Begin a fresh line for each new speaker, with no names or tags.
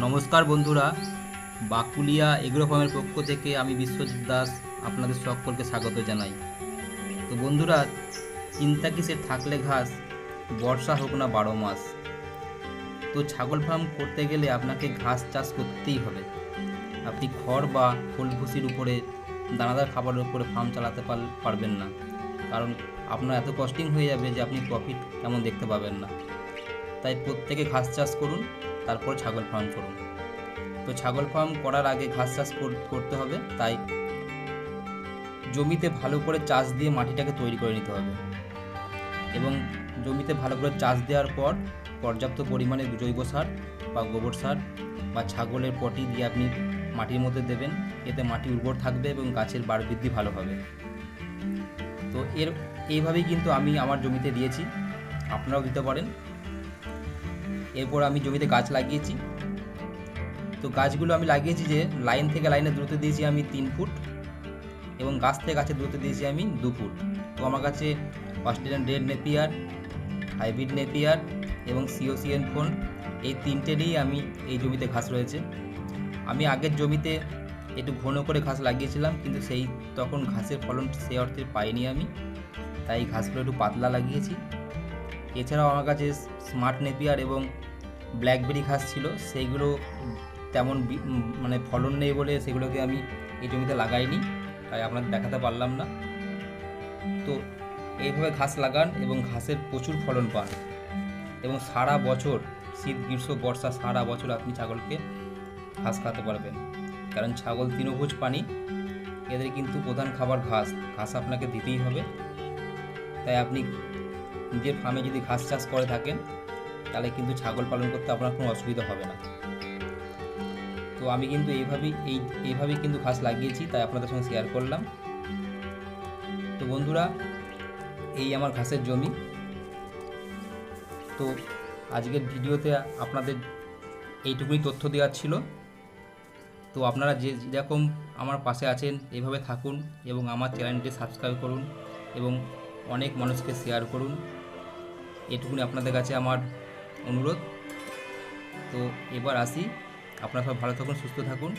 নমস্কার বন্ধুরা, বাকুলিয়া এগ্রো ফার্মের পক্ষ থেকে আমি বিশ্বজিৎ দাস আপনাদের সকলকে স্বাগত জানাই। তো বন্ধুরা, চিন্তা কিসের থাকলে ঘাস, বর্ষা হোক না 12 মাস। তো ছাগল ফার্ম করতে গেলে আপনাকে ঘাস চাষ করতেই হবে। আপনি খড় বা খোল ভুসির উপরে, দানাদার খাবারের উপরে ফার্ম চালাতে পারবেন না, কারণ আপনার এত কস্টিং হয়ে যাবে যে আপনি প্রফিট তেমন দেখতে পাবেন না। তাই প্রত্যেকে ঘাস চাষ করুন, তারপর ছাগল ফার্ম করুন। তো ছাগল ফার্ম করার আগে ঘাস চাষ করতে হবে, তাই জমিতে ভালো করে চাষ দিয়ে মাটিটাকে তৈরি করে নিতে হবে এবং জমিতে ভালো করে চাষ দেওয়ার পর পর্যাপ্ত পরিমাণে জৈব সার বা গোবর সার বা ছাগলের পটি দিয়ে আপনি মাটির মধ্যে দেবেন। এতে মাটি উর্বর থাকবে এবং গাছের বাড় বৃদ্ধি ভালো হবে। তো এইভাবেই কিন্তু আমি আমার জমিতে দিয়েছি, আপনারাও দিতে পারেন। এরপর আমি জমিতে গাছ লাগিয়েছি। তো গাছগুলো আমি লাগিয়েছি যে লাইন থেকে লাইনের দূরত্ব দিয়েছি আমি 3 ফুট এবং গাছ থেকে গাছের দূরত্ব দিয়েছি আমি 2 ফুট। তো আমার কাছে Australian red Napier, hybrid Napier এবং সিওসিএন ফোন, এই তিনটেরই আমি এই জমিতে ঘাস রয়েছে। আমি আগের জমিতে একটু ঘন করে ঘাস লাগিয়েছিলাম, কিন্তু তখন ঘাসের ফলন সেই অর্থে পাইনি আমি, তাই ঘাসগুলো একটু পাতলা লাগিয়েছি। এছাড়াও আমার কাছে স্মার্ট নেপিয়ার এবং ব্ল্যাকবেরি ঘাস ছিল, সেইগুলো তেমন মানে ফলন নেই বলে সেগুলোকে আমি এই জমিতে লাগাইনি, তাই আপনাদের দেখাতে পারলাম না। তো এইভাবে ঘাস লাগান এবং ঘাসের প্রচুর ফলন পান এবং সারা বছর, শীত গ্রীষ্ম বর্ষা সারা বছর আপনি ছাগলকে ঘাস খাওয়াতে পারবেন, কারণ ছাগল তৃণভোজ প্রাণী, এদের কিন্তু প্রধান খাবার ঘাস। ঘাস আপনাকে দিতেই হবে। তাই আপনি নিজের ফার্মে যদি ঘাস চাষ করে থাকেন, তাহলে কিন্তু ছাগল পালন করতে আপনার কোনো অসুবিধা হবে না। তো আমি কিন্তু এইভাবেই কিন্তু ঘাস লাগিয়েছি, তাই আপনাদের সঙ্গে শেয়ার করলাম। তো বন্ধুরা, এই আমার ঘাসের জমি। তো আজকের ভিডিওতে আপনাদের এইটুকুই তথ্য দেওয়ার ছিল। তো আপনারা যেরকম আমার পাশে আছেন এইভাবে থাকুন এবং আমার চ্যানেলটি সাবস্ক্রাইব করুন এবং অনেক মানুষকে শেয়ার করুন, এটুকুনি আপনাদের কাছে আমার অনুরোধ। তো এবার আসি, আপনারা সব ভালো থাকুন, সুস্থ থাকুন।